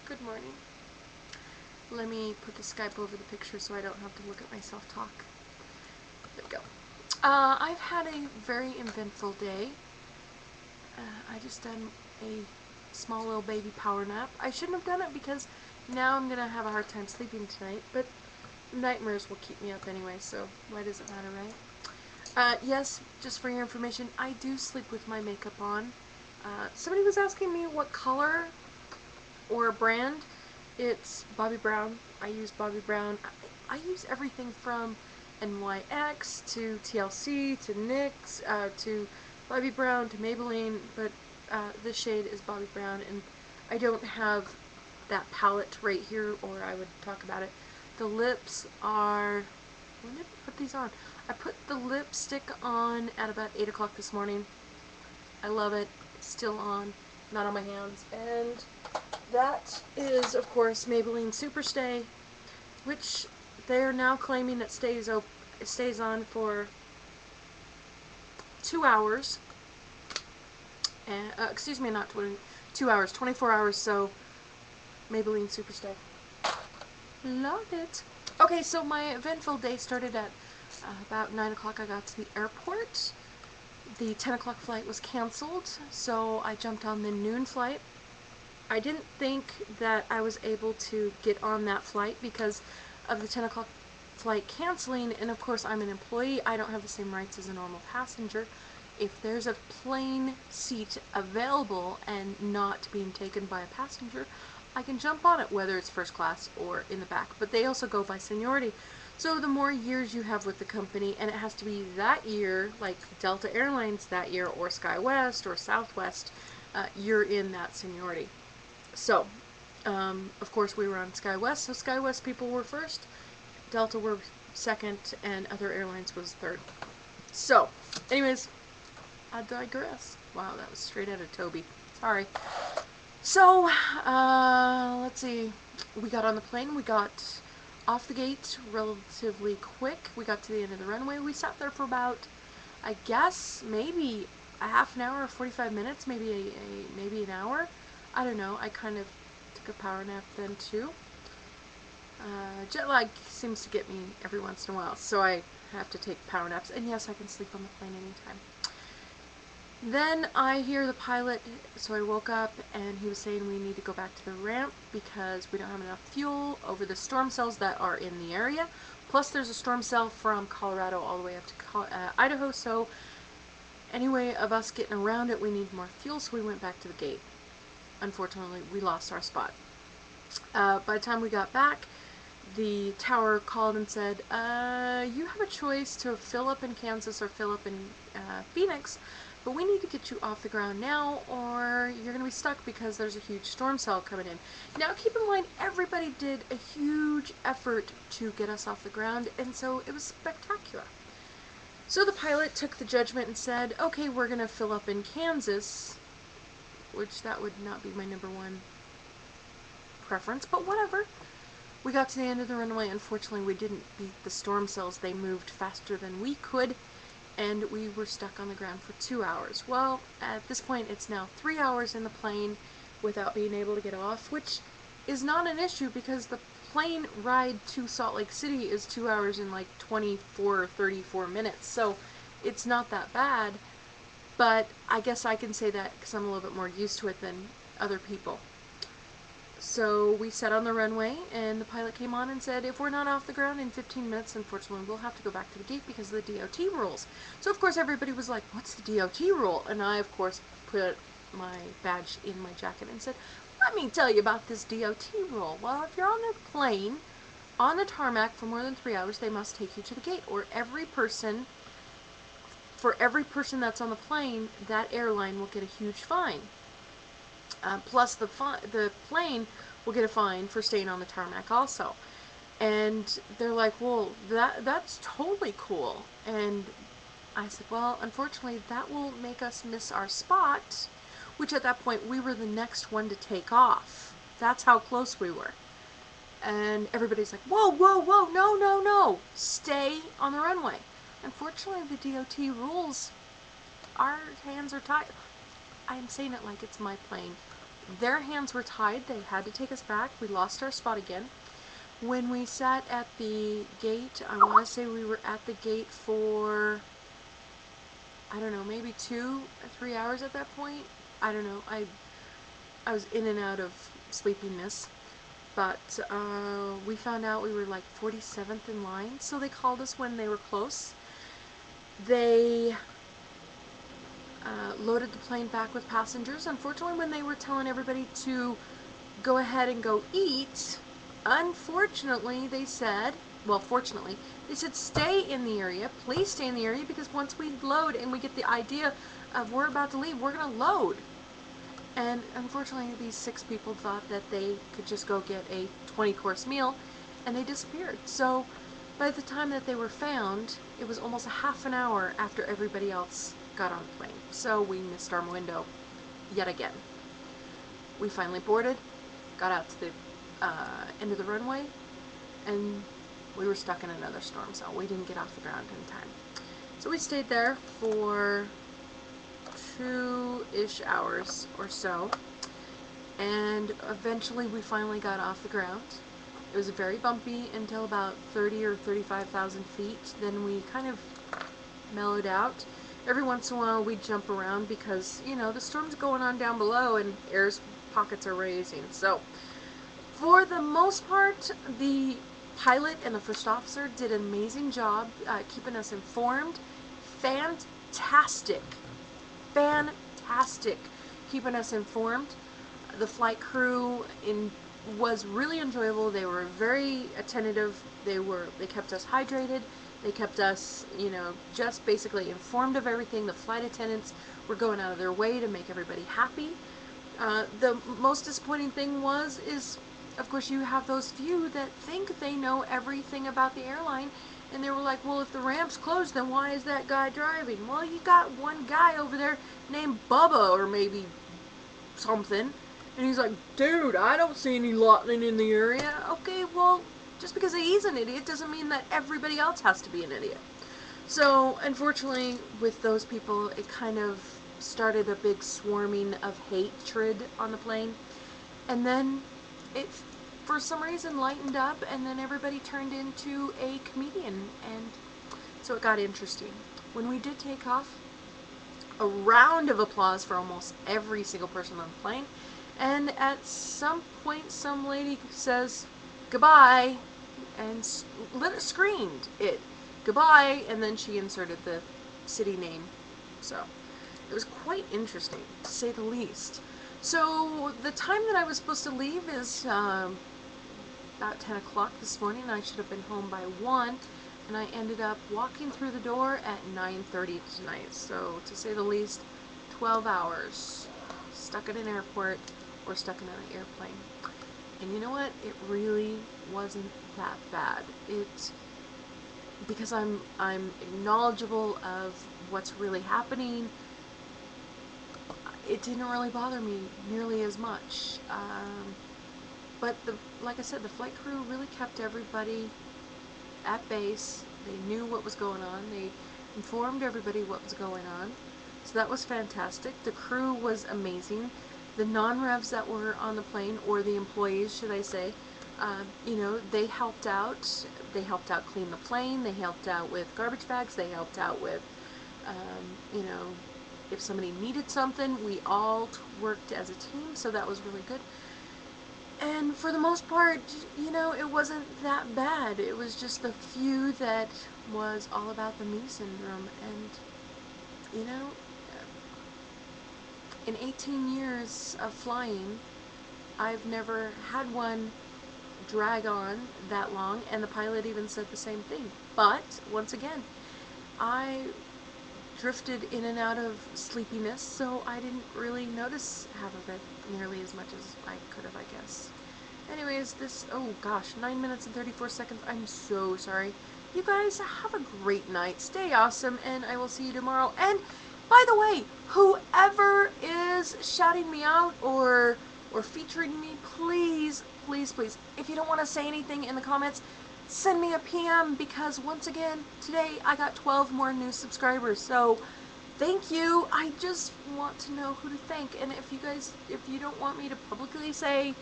Good morning. Let me put the Skype over the picture so I don't have to look at myself talk. There we go. I've had a very eventful day. I just done a small little baby power nap. I shouldn't have done it because now I'm going to have a hard time sleeping tonight, but nightmares will keep me up anyway, so why does it matter, right? Yes, just for your information, I do sleep with my makeup on. Somebody was asking me what color or brand. It's Bobbi Brown. I use Bobbi Brown. I use everything from NYX to TLC to NYX to Bobbi Brown to Maybelline, but this shade is Bobbi Brown, and I don't have that palette right here, or I would talk about it. The lips are... When did I put these on? I put the lipstick on at about 8 o'clock this morning. I love it. It's still on. Not on my hands. And that is, of course, Maybelline Superstay, which they're now claiming that stays on for 2 hours. And, excuse me, not 2 hours, 24 hours, so Maybelline Superstay. Love it. Okay, so my eventful day started at about 9 o'clock. I got to the airport. The 10 o'clock flight was canceled, so I jumped on the noon flight. I didn't think that I was able to get on that flight because of the 10 o'clock flight canceling, and of course I'm an employee. I don't have the same rights as a normal passenger. If there's a plane seat available and not being taken by a passenger, I can jump on it, whether it's first class or in the back. But they also go by seniority. So the more years you have with the company, and it has to be that year, like Delta Airlines that year, or SkyWest, or Southwest, you're in that seniority. So, of course we were on SkyWest, so SkyWest people were first, Delta were second, and other airlines was third. So, anyways, I digress. Wow, that was straight out of Toby. Sorry. So, let's see. We got on the plane. We got off the gate relatively quick. We got to the end of the runway. We sat there for about, I guess, maybe a half an hour or 45 minutes, maybe maybe an hour. I don't know. I kind of took a power nap then too. Jet lag seems to get me every once in a while, so I have to take power naps. And yes, I can sleep on the plane anytime. Then I hear the pilot, so I woke up and he was saying we need to go back to the ramp because we don't have enough fuel over the storm cells that are in the area. Plus there's a storm cell from Colorado all the way up to Idaho, so any way of us getting around it, we need more fuel, so we went back to the gate. Unfortunately, we lost our spot. By the time we got back, the tower called and said, you have a choice to fill up in Kansas or fill up in Phoenix, but we need to get you off the ground now or you're going to be stuck because there's a huge storm cell coming in. Now keep in mind, everybody did a huge effort to get us off the ground, and so it was spectacular. So the pilot took the judgment and said, okay, we're going to fill up in Kansas, which that would not be my #1 preference, but whatever. We got to the end of the runway. Unfortunately, we didn't beat the storm cells. They moved faster than we could, and we were stuck on the ground for 2 hours. Well, at this point, it's now 3 hours in the plane without being able to get off, which is not an issue because the plane ride to Salt Lake City is 2 hours and like 24 or 34 minutes, so it's not that bad. But I guess I can say that because I'm a little bit more used to it than other people. So we sat on the runway, and the pilot came on and said, if we're not off the ground in 15 minutes, unfortunately, we'll have to go back to the gate because of the DOT rules. So, of course, everybody was like, what's the DOT rule? And I, of course, put my badge in my jacket and said, let me tell you about this DOT rule. Well, if you're on a plane, on the tarmac for more than 3 hours, they must take you to the gate, or for every person that's on the plane, that airline will get a huge fine. Plus the plane will get a fine for staying on the tarmac also. And they're like, well, that's totally cool. And I said, well, unfortunately, that will make us miss our spot, which at that point, we were the next one to take off. That's how close we were. And everybody's like, whoa, whoa, whoa, no, no, no, stay on the runway. Unfortunately, the DOT rules, our hands are tied. I'm saying it like it's my plane. their hands were tied. They had to take us back. We lost our spot again. When we sat at the gate, I want to say we were at the gate for, I don't know, maybe 2 or 3 hours at that point. I don't know. I was in and out of sleepiness. But we found out we were like 47th in line, so they called us when they were close. They loaded the plane back with passengers. Unfortunately, when they were telling everybody to go ahead and go eat, unfortunately, they said, well, fortunately, they said stay in the area. Please stay in the area, because once we load and we get the idea of we're about to leave, we're going to load. And unfortunately, these 6 people thought that they could just go get a 20-course meal, and they disappeared. So by the time that they were found, it was almost a half an hour after everybody else got on the plane. So we missed our window yet again. We finally boarded, got out to the end of the runway, and we were stuck in another storm, so we didn't get off the ground in time. So we stayed there for 2-ish hours or so, and eventually we finally got off the ground. It was very bumpy until about 30 or 35,000 feet. Then we kind of mellowed out. Every once in a while we'd jump around because, you know, the storm's going on down below and air's pockets are raising. So for the most part, the pilot and the first officer did an amazing job keeping us informed. Fantastic keeping us informed. The flight crew was really enjoyable. They were very attentive. They kept us hydrated. They kept us, you know, just basically informed of everything. The flight attendants were going out of their way to make everybody happy. The most disappointing thing is, of course, you have those few that think they know everything about the airline, and they were like, well, if the ramp's closed, then why is that guy driving? Well, you got one guy over there named Bubba, or maybe something, and he's like, dude, I don't see any lightning in the area. Okay, well, just because he's an idiot doesn't mean that everybody else has to be an idiot. So, unfortunately, with those people, it kind of started a big swarming of hatred on the plane, and then it, for some reason, lightened up, and then everybody turned into a comedian, and so it got interesting. When we did take off, a round of applause for almost every single person on the plane, and at some point some lady says goodbye, and screamed it goodbye, and then she inserted the city name. So it was quite interesting, to say the least. So the time that I was supposed to leave is about 10 o'clock this morning. I should have been home by 1, and I ended up walking through the door at 9:30 tonight. So, to say the least, 12 hours stuck in an airport or stuck in an airplane. And you know what? It really wasn't that bad. Because I'm knowledgeable of what's really happening, it didn't really bother me nearly as much. But like I said, the flight crew really kept everybody at base. They knew what was going on. They informed everybody what was going on. So that was fantastic. The crew was amazing. The non-revs that were on the plane, or the employees, should I say, you know, they helped out. They helped out clean the plane. They helped out with garbage bags. They helped out with, you know, if somebody needed something. We all worked as a team, so that was really good. And for the most part, you know, it wasn't that bad. It was just the few that was all about the me syndrome. And, you know, in 18 years of flying, I've never had one drag on that long, and the pilot even said the same thing. But, once again, I drifted in and out of sleepiness, so I didn't really notice half of it nearly as much as I could have, I guess. Anyways, oh gosh, 9 minutes and 34 seconds. I'm so sorry. You guys have a great night. Stay awesome, and I will see you tomorrow. And, by the way, whoever is shouting me out or featuring me, please, please, please, if you don't want to say anything in the comments, send me a PM, because once again, today I got 12 more new subscribers. So thank you. I just want to know who to thank. And if you don't want me to publicly say,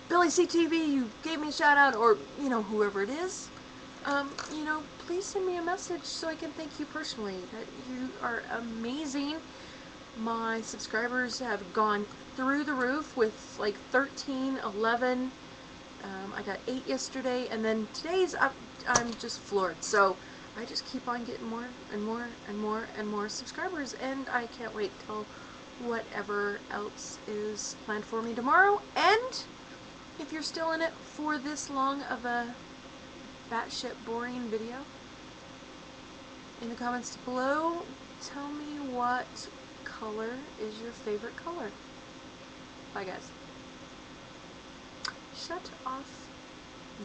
Billy CTV, you gave me a shout out, or, whoever it is, please send me a message so I can thank you personally. That you are amazing. My subscribers have gone through the roof with like 13, 11. I got 8 yesterday, and then today's I'm just floored. So I just keep on getting more and more and more and more subscribers, and I can't wait till whatever else is planned for me tomorrow. And if you're still in it for this long of a batshit boring video, in the comments below, tell me what color is your favorite color. Bye guys. Shut off.